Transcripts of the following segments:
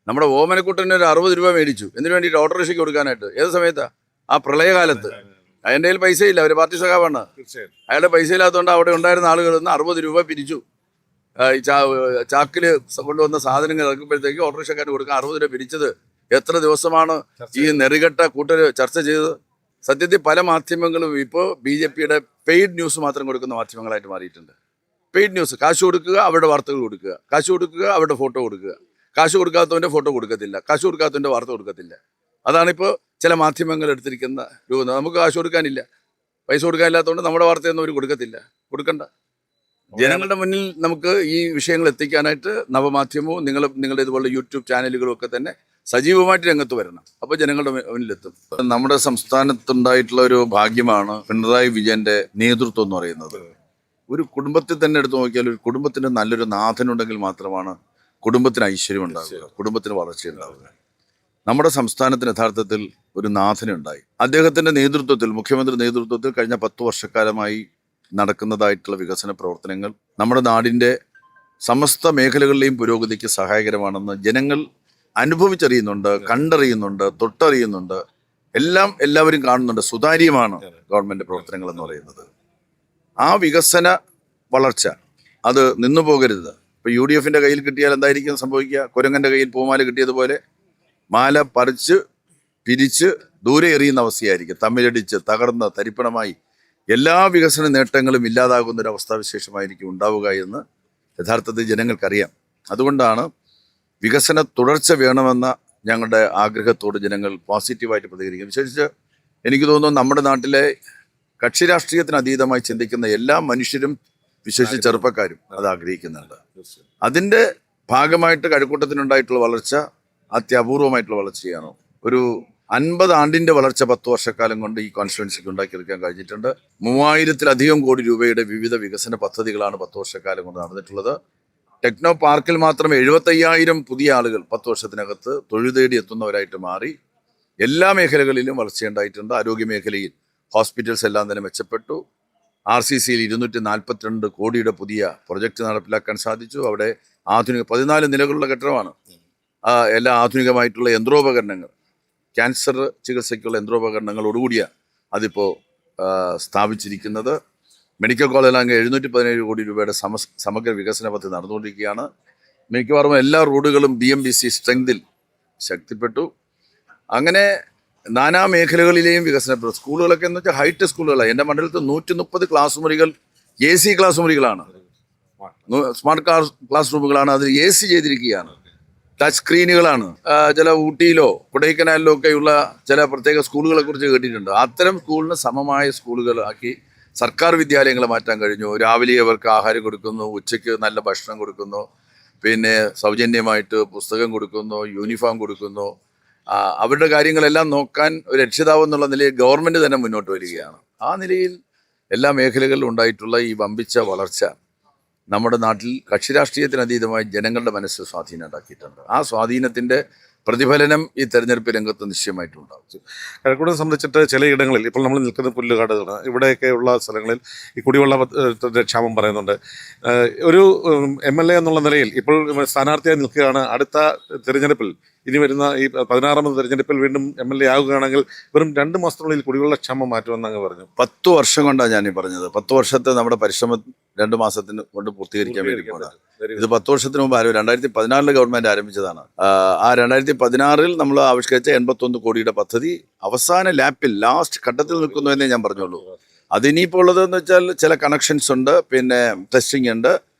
നമ്മുടെ ഓമനക്കുട്ടന് ഒരു 60 രൂപ മേടിച്ചു. എന്തിനു വേണ്ടിയിട്ട്? ഓട്ടോറിക്ഷയ്ക്ക് കൊടുക്കാനായിട്ട്. ഏത് സമയത്താ? ആ പ്രളയകാലത്ത്. അതിൻ്റെ കയ്യിൽ പൈസയില്ല, ഒരു പാർട്ടി സഖാവാണ്. അയാളുടെ പൈസ ഇല്ലാത്തതുകൊണ്ട് അവിടെ ഉണ്ടായിരുന്ന ആളുകളിൽ നിന്ന് 60 രൂപ പിരിച്ചു. ഈ ചാക്കിൽ കൊണ്ടുവന്ന സാധനങ്ങൾ ഇറക്കുമ്പോഴത്തേക്ക് ഓട്ടോറിക്ഷക്കാരന് കൊടുക്കാൻ 60 രൂപ പിരിച്ചത് എത്ര ദിവസമാണ് ഈ നെറികെട്ട കൂട്ടര് ചർച്ച ചെയ്തത്? സത്യത്തിൽ പല മാധ്യമങ്ങളും ഇപ്പോൾ BJPയുടെ പെയ്ഡ് ന്യൂസ് മാത്രം കൊടുക്കുന്ന മാധ്യമങ്ങളായിട്ട് മാറിയിട്ടുണ്ട്. പെയ്ഡ് ന്യൂസ്, കാശ് കൊടുക്കുക, അവരുടെ വാർത്തകൾ കൊടുക്കുക, കാശ് കൊടുക്കുക, അവരുടെ ഫോട്ടോ കൊടുക്കുക, കാശ് കൊടുക്കാത്തവൻ്റെ ഫോട്ടോ കൊടുക്കത്തില്ല, കാശ് കൊടുക്കാത്തവൻ്റെ വാർത്ത കൊടുക്കത്തില്ല. അതാണിപ്പോൾ ചില മാധ്യമങ്ങൾ എടുത്തിരിക്കുന്ന രൂപം. നമുക്ക് കാശ് കൊടുക്കാനില്ല, പൈസ കൊടുക്കാനില്ലാത്തതുകൊണ്ട് നമ്മുടെ വാർത്തയൊന്നും അവർ കൊടുക്കത്തില്ല. കൊടുക്കണ്ട. ജനങ്ങളുടെ മുന്നിൽ നമുക്ക് ഈ വിഷയങ്ങൾ എത്തിക്കാനായിട്ട് നവമാധ്യമവും നിങ്ങളുടെ ഇതുപോലുള്ള യൂട്യൂബ് ചാനലുകളും ഒക്കെ തന്നെ സജീവമായിട്ട് രംഗത്ത് വരണം. അപ്പോൾ ജനങ്ങളുടെ മുന്നിലെത്തും. നമ്മുടെ സംസ്ഥാനത്തുണ്ടായിട്ടുള്ള ഒരു ഭാഗ്യമാണ് പിണറായി വിജയന്റെ നേതൃത്വം എന്ന് പറയുന്നത്. ഒരു കുടുംബത്തിൽ തന്നെ എടുത്തു നോക്കിയാൽ ഒരു കുടുംബത്തിന് നല്ലൊരു നാഥനുണ്ടെങ്കിൽ മാത്രമാണ് കുടുംബത്തിന് ഐശ്വര്യം ഉണ്ടാവുക, കുടുംബത്തിന് വളർച്ചയുണ്ടാവുക. നമ്മുടെ സംസ്ഥാനത്തിന് യഥാർത്ഥത്തിൽ ഒരു നാഥനുണ്ടായി. അദ്ദേഹത്തിന്റെ നേതൃത്വത്തിൽ, മുഖ്യമന്ത്രി നേതൃത്വത്തിൽ കഴിഞ്ഞ 10 വർഷക്കാലമായി നടക്കുന്നതായിട്ടുള്ള വികസന പ്രവർത്തനങ്ങൾ നമ്മുടെ നാടിൻ്റെ സമസ്ത മേഖലകളിലെയും പുരോഗതിക്ക് സഹായകരമാണെന്ന് ജനങ്ങൾ അനുഭവിച്ചറിയുന്നുണ്ട്, കണ്ടറിയുന്നുണ്ട്, തൊട്ടറിയുന്നുണ്ട്. എല്ലാവരും കാണുന്നുണ്ട്. സുതാര്യമാണ് ഗവൺമെൻറ് പ്രവർത്തനങ്ങൾ എന്ന് പറയുന്നത്. ആ വികസന വളർച്ച അത് നിന്നു പോകരുത്. ഇപ്പോൾ UDFന്റെ കയ്യിൽ കിട്ടിയാൽ എന്തായിരിക്കും സംഭവിക്കുക? കുരങ്ങൻ്റെ കയ്യിൽ പൂമാല കിട്ടിയതുപോലെ മാല പറിച്ച് പിരിച്ച് ദൂരെ എറിയുന്ന അവസ്ഥയായിരിക്കും. തമ്മിലടിച്ച് തകർന്ന് തരിപ്പണമായി എല്ലാ വികസന നേട്ടങ്ങളും ഇല്ലാതാകുന്ന ഒരു അവസ്ഥാവിശേഷമായിരിക്കും ഉണ്ടാവുക എന്ന് യഥാർത്ഥത്തിൽ ജനങ്ങൾക്കറിയാം. അതുകൊണ്ടാണ് വികസന തുടർച്ച വേണമെന്ന ഞങ്ങളുടെ ആഗ്രഹത്തോട് ജനങ്ങൾ പോസിറ്റീവായിട്ട് പ്രതികരിക്കും. വിശേഷിച്ച് എനിക്ക് തോന്നുന്നു നമ്മുടെ നാട്ടിലെ കക്ഷി രാഷ്ട്രീയത്തിന് അതീതമായി ചിന്തിക്കുന്ന എല്ലാ മനുഷ്യരും, വിശേഷിച്ച് ചെറുപ്പക്കാരും അത് ആഗ്രഹിക്കുന്നുണ്ട്. അതിൻ്റെ ഭാഗമായിട്ട് കഴക്കൂട്ടത്തിനുണ്ടായിട്ടുള്ള വളർച്ച അത്യപൂർവമായിട്ടുള്ള വളർച്ചയാണ്. ഒരു 50 ആണ്ടിൻ്റെ വളർച്ച 10 വർഷക്കാലം കൊണ്ട് ഈ കോൺസ്റ്റിറ്റ്യുവൻസിക്ക് ഉണ്ടാക്കിയെടുക്കാൻ കഴിഞ്ഞിട്ടുണ്ട്. 3000-ലധികം കോടി രൂപയുടെ വിവിധ വികസന പദ്ധതികളാണ് 10 വർഷക്കാലം കൊണ്ട് നടന്നിട്ടുള്ളത്. ടെക്നോ പാർക്കിൽ മാത്രം 75,000 പുതിയ ആളുകൾ 10 വർഷത്തിനകത്ത് തൊഴിൽ തേടി എത്തുന്നവരായിട്ട് മാറി. എല്ലാ മേഖലകളിലും വളർച്ചയുണ്ടായിട്ടുണ്ട്. ആരോഗ്യ മേഖലയിൽ ഹോസ്പിറ്റൽസ് എല്ലാം തന്നെ മെച്ചപ്പെട്ടു. RCCയിൽ 242 കോടിയുടെ പുതിയ പ്രൊജക്റ്റ് നടപ്പിലാക്കാൻ സാധിച്ചു. അവിടെ 14 നിലകളുള്ള കെട്ടിടമാണ്. എല്ലാ ആധുനികമായിട്ടുള്ള യന്ത്രോപകരണങ്ങൾ, ക്യാൻസർ ചികിത്സയ്ക്കുള്ള യന്ത്രോപകരണങ്ങളോടുകൂടിയാണ് അതിപ്പോൾ സ്ഥാപിച്ചിരിക്കുന്നത്. മെഡിക്കൽ കോളേജിലാകെ 717 കോടി രൂപയുടെ സമഗ്ര വികസന പദ്ധതി നടന്നുകൊണ്ടിരിക്കുകയാണ്. മിക്കവാറും എല്ലാ റോഡുകളും BMBC സ്ട്രെങ്തിൽ ശക്തിപ്പെട്ടു. അങ്ങനെ നാനാ മേഖലകളിലെയും വികസന സ്കൂളുകളൊക്കെ എന്ന് വെച്ചാൽ ഹൈടെക് സ്കൂളുകളാണ്. എൻ്റെ മണ്ഡലത്തിൽ 130 ക്ലാസ് മുറികൾ AC ക്ലാസ് മുറികളാണ്, സ്മാർട്ട് ക്ലാസ് റൂമുകളാണ്. അതിൽ AC ചെയ്തിരിക്കുകയാണ്, ടച്ച് സ്ക്രീനുകളാണ്. ചില ഊട്ടിയിലോ കൊടൈക്കനാലിലോ ഒക്കെയുള്ള ചില പ്രത്യേക സ്കൂളുകളെ കുറിച്ച് കേട്ടിട്ടുണ്ട്. അത്തരം സ്കൂളിന് സമമായ സ്കൂളുകളാക്കി സർക്കാർ വിദ്യാലയങ്ങൾ മാറ്റാൻ കഴിഞ്ഞു. രാവിലെ അവർക്ക് ആഹാരം കൊടുക്കുന്നു, ഉച്ചയ്ക്ക് നല്ല ഭക്ഷണം കൊടുക്കുന്നു, പിന്നെ സൗജന്യമായിട്ട് പുസ്തകം കൊടുക്കുന്നു, യൂണിഫോം കൊടുക്കുന്നു. അവരുടെ കാര്യങ്ങളെല്ലാം നോക്കാൻ ഒരു രക്ഷിതാവ് എന്നുള്ള നിലയിൽ ഗവൺമെൻറ് തന്നെ മുന്നോട്ട് വരികയാണ്. ആ നിലയിൽ എല്ലാ മേഖലകളിലും ഉണ്ടായിട്ടുള്ള ഈ വമ്പിച്ച വളർച്ച നമ്മുടെ നാട്ടിൽ കക്ഷി രാഷ്ട്രീയത്തിന് അതീതമായി ജനങ്ങളുടെ മനസ്സിൽ സ്വാധീനം ഉണ്ടാക്കിയിട്ടുണ്ട്. ആ സ്വാധീനത്തിൻ്റെ പ്രതിഫലനം ഈ തെരഞ്ഞെടുപ്പ് രംഗത്ത് നിശ്ചയമായിട്ടുണ്ടാകും. കഴക്കൂട്ടത്തെ സംബന്ധിച്ചിട്ട് ചിലയിടങ്ങളിൽ ഇപ്പോൾ നമ്മൾ നിൽക്കുന്ന പുല്ലുകാട് ഇവിടെയൊക്കെയുള്ള സ്ഥലങ്ങളിൽ ഈ കുടിവെള്ള ക്ഷാമം പറയുന്നുണ്ട്. ഒരു MLA എന്നുള്ള നിലയിൽ ഇപ്പോൾ സ്ഥാനാർത്ഥിയായി നിൽക്കുകയാണ്. അടുത്ത തിരഞ്ഞെടുപ്പിൽ, ഇനി വരുന്ന ഈ 16ാമത് തിരഞ്ഞെടുപ്പിൽ വീണ്ടും MLA ആകുകയാണെങ്കിൽ വെറും 2 മാസത്തിനുള്ളിൽ കുടിവെള്ള ക്ഷാമം മാറ്റുമെന്ന് അങ്ങ് പറഞ്ഞു. 10 വർഷം കൊണ്ടാണ് ഞാൻ ഈ പറഞ്ഞത്. 10 വർഷത്തെ നമ്മുടെ പരിശ്രമം 2 മാസത്തിന് കൊണ്ട് പൂർത്തീകരിക്കാൻ വേണ്ടി പോകുന്നത്. ഇത് 10 വർഷത്തിന് മുമ്പ് 2014 ഗവൺമെൻറ് ആരംഭിച്ചതാണ്. ആ 2016 നമ്മൾ ആവിഷ്കരിച്ച 81 കോടിയുടെ പദ്ധതി അവസാന ലാപ്പിൽ, ലാസ്റ്റ് ഘട്ടത്തിൽ നിൽക്കുന്നു എന്നേ ഞാൻ പറഞ്ഞുള്ളൂ. അതിനിപ്പോൾ ഉള്ളതെന്ന് വെച്ചാൽ ചില കണക്ഷൻസ് ഉണ്ട്, പിന്നെ ടെസ്റ്റിംഗ് ഉണ്ട്,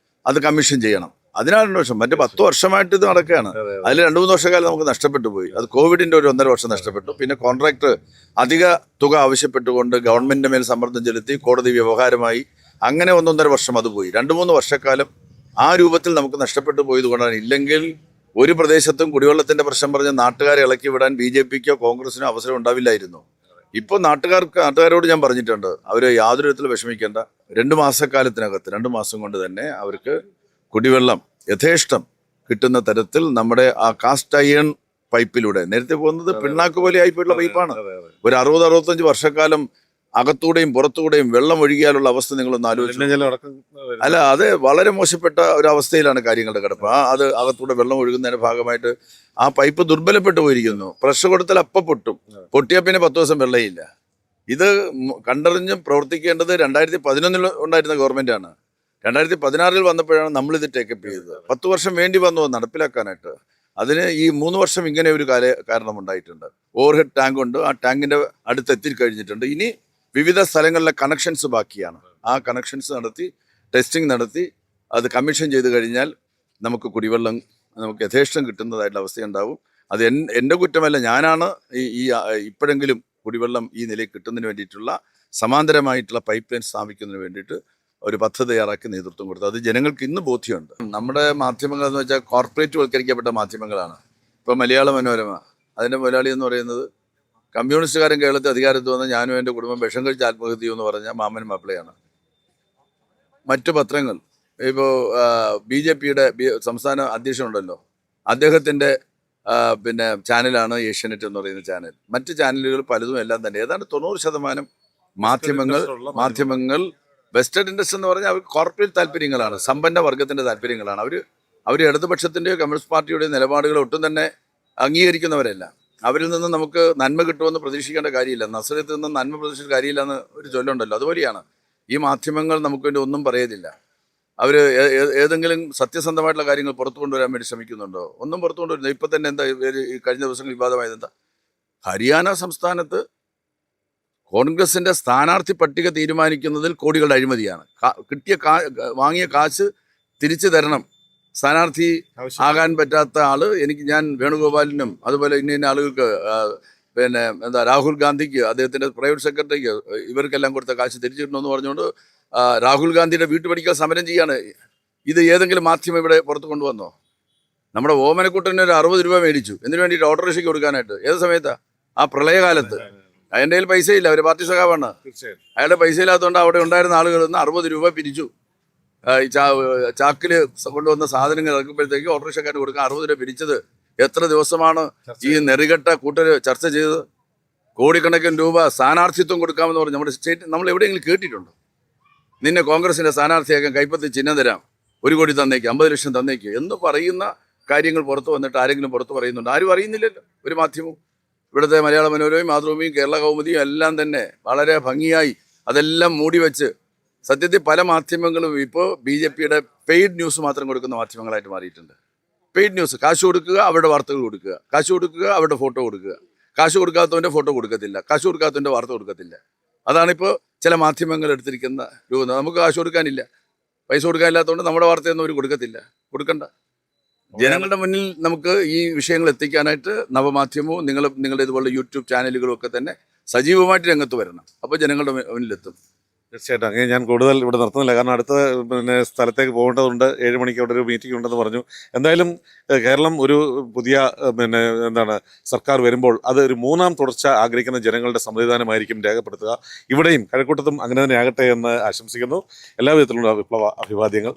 അത് കമ്മീഷൻ ചെയ്യണം. അതിനാണ് 2 വർഷം. മറ്റു 10 വർഷമായിട്ട് ഇത് നടക്കുകയാണ്. അതിൽ 2-3 വർഷക്കാലം നമുക്ക് നഷ്ടപ്പെട്ടു പോയി. അത് കോവിഡിൻ്റെ ഒരു 1.5 വർഷം നഷ്ടപ്പെട്ടു. പിന്നെ കോൺട്രാക്ടർ അധിക തുക ആവശ്യപ്പെട്ടുകൊണ്ട് ഗവൺമെൻറ്റിൻ്റെ മേൽ സമ്മർദ്ദം ചെലുത്തി, കോടതി വ്യവഹാരമായി, അങ്ങനെ 1-1.5 വർഷം അത് പോയി. 2-3 വർഷക്കാലം ആ രൂപത്തിൽ നമുക്ക് നഷ്ടപ്പെട്ടു പോയത് കൊണ്ടാണ്. ഇല്ലെങ്കിൽ ഒരു പ്രദേശത്തും കുടിവെള്ളത്തിൻ്റെ പ്രശ്നം പറഞ്ഞ് നാട്ടുകാരെ ഇളക്കി വിടാൻ BJPക്കോ കോൺഗ്രസിനോ അവസരം ഉണ്ടാവില്ലായിരുന്നു. ഇപ്പോൾ നാട്ടുകാരോട് ഞാൻ പറഞ്ഞിട്ടുണ്ട്, അവർ യാതൊരു വിധത്തിൽ വിഷമിക്കേണ്ട. 2 മാസക്കാലത്തിനകത്ത്, 2 മാസം കൊണ്ട് തന്നെ അവർക്ക് കുടിവെള്ളം യഥേഷ്ടം കിട്ടുന്ന തരത്തിൽ നമ്മുടെ ആ കാസ്റ്റ് അയൺ പൈപ്പിലൂടെ, നേരത്തെ പോകുന്നത് പിണ്ണാക്ക് പോലെ ആയിപ്പോയിട്ടുള്ള പൈപ്പാണ്. ഒരു 60-65 വർഷക്കാലം അകത്തൂടെയും പുറത്തൂടെയും വെള്ളം ഒഴുകിയാലുള്ള അവസ്ഥ നിങ്ങളൊന്ന് ആലോചിച്ചു. മലിനജലം അടക്കം അല്ല, അത് വളരെ മോശപ്പെട്ട ഒരു അവസ്ഥയിലാണ് കാര്യങ്ങളുടെ കിടപ്പ്. അത് അകത്തൂടെ വെള്ളം ഒഴുകുന്നതിന്റെ ഭാഗമായിട്ട് ആ പൈപ്പ് ദുർബലപ്പെട്ടു പോയിരിക്കുന്നു. പ്രഷർ കൊടുത്താൽ അപ്പം പൊട്ടും. പൊട്ടിയാൽ പിന്നെ 10 ദിവസം വെള്ളമില്ല. ഇത് കണ്ടറിഞ്ഞ് പ്രവർത്തിക്കേണ്ടത് 2011 ഉണ്ടായിരുന്ന ഗവൺമെന്റാണ്. 2016 വന്നപ്പോഴാണ് നമ്മളിത് ടേക്കപ്പ് ചെയ്തത്. 10 വർഷം വേണ്ടി വന്നു നടപ്പിലാക്കാനായിട്ട്. അതിന് ഈ 3 വർഷം ഇങ്ങനെ ഒരു കാരണമുണ്ടായിട്ടുണ്ട്. ഓവർഹെഡ് ടാങ്ക് ഉണ്ട്, ആ ടാങ്കിന്റെ അടുത്ത് എത്തിക്കഴിഞ്ഞിട്ടുണ്ട്. ഇനി വിവിധ സ്ഥലങ്ങളിലെ കണക്ഷൻസ് ബാക്കിയാണ്. ആ കണക്ഷൻസ് നടത്തി ടെസ്റ്റിംഗ് നടത്തി അത് കമ്മീഷൻ ചെയ്ത് കഴിഞ്ഞാൽ നമുക്ക് കുടിവെള്ളം നമുക്ക് യഥേഷ്ടം കിട്ടുന്നതായിട്ടുള്ള അവസ്ഥയുണ്ടാവും. അത് എൻ്റെ കുറ്റമല്ല, ഞാനാണ് ഇപ്പോഴെങ്കിലും കുടിവെള്ളം ഈ നിലയിൽ കിട്ടുന്നതിന് വേണ്ടിയിട്ടുള്ള സമാന്തരമായിട്ടുള്ള പൈപ്പ് ലൈൻ സ്ഥാപിക്കുന്നതിന് വേണ്ടിയിട്ട് ഒരു പദ്ധതി തയ്യാറാക്കി നേതൃത്വം കൊടുത്തു. അത് ജനങ്ങൾക്ക് ഇന്ന് ബോധ്യമുണ്ട്. നമ്മുടെ മാധ്യമങ്ങൾ എന്ന് വെച്ചാൽ കോർപ്പറേറ്റ് വൽക്കരിക്കപ്പെട്ട മാധ്യമങ്ങളാണ്. ഇപ്പോൾ മലയാള മനോരമ, അതിൻ്റെ മുതലാളി എന്ന് പറയുന്നത് കമ്മ്യൂണിസ്റ്റുകാരൻ കേരളത്തിൽ അധികാരത്തിൽ വന്ന് ഞാനും എൻ്റെ കുടുംബം വിഷം കഴിച്ച് ആത്മഹത്യ ചെയ്യുമെന്ന് പറഞ്ഞ മാമൻ മാപ്പിളയാണ്. മറ്റു പത്രങ്ങൾ ഇപ്പോൾ BJPയുടെ സംസ്ഥാന അധ്യക്ഷനുണ്ടല്ലോ, അദ്ദേഹത്തിൻ്റെ പിന്നെ ചാനലാണ് ഏഷ്യാനെറ്റ് എന്ന് പറയുന്ന ചാനൽ. മറ്റ് ചാനലുകൾ പലതും എല്ലാം തന്നെ ഏതാണ്ട് 90% മാധ്യമങ്ങൾ വെസ്റ്റേൺ ഇൻട്രസ്റ്റ് എന്ന് പറഞ്ഞാൽ അവർ കോർപ്പറേറ്റ് താല്പര്യങ്ങളാണ്, സമ്പന്ന വർഗത്തിൻ്റെ താല്പര്യങ്ങളാണ്. അവർ ഇടതുപക്ഷത്തിൻ്റെയോ കമ്മ്യൂണിസ്റ്റ് പാർട്ടിയുടെയോ നിലപാടുകൾ ഒട്ടും തന്നെ അംഗീകരിക്കുന്നവരല്ല. അവരിൽ നിന്ന് നമുക്ക് നന്മ കിട്ടുമെന്ന് പ്രതീക്ഷിക്കേണ്ട കാര്യമില്ല. നസ്രത്തിൽ നിന്ന് നന്മ പ്രതീക്ഷിക്കേണ്ട കാര്യമില്ല എന്ന് ഒരു ചൊല്ലുണ്ടല്ലോ, അതുപോലെയാണ് ഈ മാധ്യമങ്ങൾ നമുക്ക് വേണ്ടി ഒന്നും പറയത്തില്ല. അവർ ഏതെങ്കിലും സത്യസന്ധമായിട്ടുള്ള കാര്യങ്ങൾ പുറത്തു കൊണ്ടുവരാൻ വേണ്ടി ശ്രമിക്കുന്നുണ്ടോ? ഒന്നും പുറത്തു കൊണ്ടുവരുന്നത്. ഇപ്പം തന്നെ എന്താ ഈ കഴിഞ്ഞ ദിവസങ്ങൾ വിവാദമായത് എന്താ? ഹരിയാന സംസ്ഥാനത്ത് കോൺഗ്രസിന്റെ സ്ഥാനാർത്ഥി പട്ടിക തീരുമാനിക്കുന്നതിൽ കോടികളുടെ അഴിമതിയാണ്. വാങ്ങിയ കാശ് തിരിച്ചു തരണം. സ്ഥാനാർത്ഥി ആകാൻ പറ്റാത്ത ആള് ഞാൻ വേണുഗോപാലിനും അതുപോലെ ഇന്ന ആളുകൾക്ക് പിന്നെ രാഹുൽ ഗാന്ധിക്ക് അദ്ദേഹത്തിന്റെ പ്രൈവറ്റ് സെക്രട്ടറിക്ക് ഇവർക്കെല്ലാം കൊടുത്ത കാശ് തിരിച്ചു കിട്ടണമെന്ന് പറഞ്ഞുകൊണ്ട് രാഹുൽ ഗാന്ധിയുടെ വീട്ടുപടിക്കൽ സമരം ചെയ്യാണ്. ഇത് ഏതെങ്കിലും മാധ്യമം ഇവിടെ പുറത്ത് കൊണ്ടുവന്നോ? നമ്മുടെ ഓമനക്കുട്ടന് ഒരു 60 രൂപ മേടിച്ചു. എന്തിനു വേണ്ടിയിട്ട്? ഓട്ടോറിക്ഷയ്ക്ക് കൊടുക്കാനായിട്ട്. ഏത് സമയത്താ? ആ പ്രളയകാലത്ത്. അതിൻ്റെ കയ്യിൽ പൈസ ഇല്ല, അവർ പാർട്ടി സഖാവാണ്. അയാളുടെ പൈസ ഇല്ലാത്തതുകൊണ്ട് അവിടെ ഉണ്ടായിരുന്ന ആളുകളിൽ നിന്ന് 60 രൂപ പിരിച്ചു. ചാക്കിൽ കൊണ്ടുവന്ന സാധനങ്ങൾ ഇറക്കുമ്പോഴത്തേക്ക് ഓട്ടോറിക്ഷക്കാരന് കൊടുക്കാൻ 60 രൂപ പിരിച്ചത് എത്ര ദിവസമാണ് ഈ നെറികെട്ട കൂട്ടർ ചർച്ച ചെയ്തത്? കോടിക്കണക്കിന് രൂപ സ്ഥാനാർത്ഥിത്വം കൊടുക്കാമെന്ന് പറഞ്ഞു. നമ്മുടെ സ്റ്റേറ്റ് നമ്മൾ എവിടെയെങ്കിലും കേട്ടിട്ടുണ്ടോ? നിന്നെ കോൺഗ്രസിന്റെ സ്ഥാനാർത്ഥിയാക്കാൻ കൈപ്പത്തി ചിഹ്നം തരാം, 1 കോടി തന്നേക്ക്, 50 ലക്ഷം തന്നേക്ക് എന്ന് പറയുന്ന കാര്യങ്ങൾ പുറത്തു വന്നിട്ട് ആരെങ്കിലും പുറത്ത് പറയുന്നുണ്ട്? ആരും അറിയുന്നില്ലല്ലോ. ഒരു മാധ്യമവും ഇവിടുത്തെ മലയാള മനോരമയും മാതൃഭൂമിയും കേരള കൗമുദിയും എല്ലാം തന്നെ വളരെ ഭംഗിയായി അതെല്ലാം മൂടി വെച്ച്, സത്യത്തിൽ പല മാധ്യമങ്ങളും ഇപ്പോൾ BJPയുടെ പെയ്ഡ് ന്യൂസ് മാത്രം കൊടുക്കുന്ന മാധ്യമങ്ങളായിട്ട് മാറിയിട്ടുണ്ട്. പെയ്ഡ് ന്യൂസ്, കാശ് കൊടുക്കുക, അവരുടെ വാർത്തകൾ കൊടുക്കുക, കാശ് കൊടുക്കുക, അവരുടെ ഫോട്ടോ കൊടുക്കുക, കാശ് കൊടുക്കാത്തവൻ്റെ ഫോട്ടോ കൊടുക്കത്തില്ല, കാശ് കൊടുക്കാത്തവൻ്റെ വാർത്ത കൊടുക്കത്തില്ല. അതാണിപ്പോൾ ചില മാധ്യമങ്ങൾ എടുത്തിരിക്കുന്ന രൂപം. നമുക്ക് കാശ് കൊടുക്കാനില്ല, പൈസ കൊടുക്കാനില്ലാത്തതുകൊണ്ട് നമ്മുടെ വാർത്തയൊന്നും അവർ കൊടുക്കണ്ട. ജനങ്ങളുടെ മുന്നിൽ നമുക്ക് ഈ വിഷയങ്ങൾ എത്തിക്കാനായിട്ട് നവമാധ്യമവും നിങ്ങളുടെ ഇതുപോലുള്ള യൂട്യൂബ് ചാനലുകളും ഒക്കെ തന്നെ സജീവമായിട്ട് രംഗത്ത് വരണം. അപ്പോൾ ജനങ്ങളുടെ മുന്നിലെത്തും. തീർച്ചയായിട്ടും. അങ്ങനെ ഞാൻ കൂടുതൽ ഇവിടെ നിർത്തുന്നില്ല, കാരണം അടുത്ത സ്ഥലത്തേക്ക് പോകേണ്ടതുണ്ട്. 7 മണിക്ക് അവിടെ ഒരു മീറ്റിംഗ് ഉണ്ടെന്ന് പറഞ്ഞു. എന്തായാലും കേരളം ഒരു പുതിയ സർക്കാർ വരുമ്പോൾ അത് ഒരു 3ാം തുടർച്ച ആഗ്രഹിക്കുന്ന ജനങ്ങളുടെ സംവിധാനമായിരിക്കും രേഖപ്പെടുത്തുക. ഇവിടെയും കഴക്കൂട്ടത്തും അങ്ങനെ തന്നെ ആകട്ടെ എന്ന് ആശംസിക്കുന്നു. എല്ലാവിധത്തിലുള്ള വിപ്ലവ അഭിവാദ്യങ്ങൾ.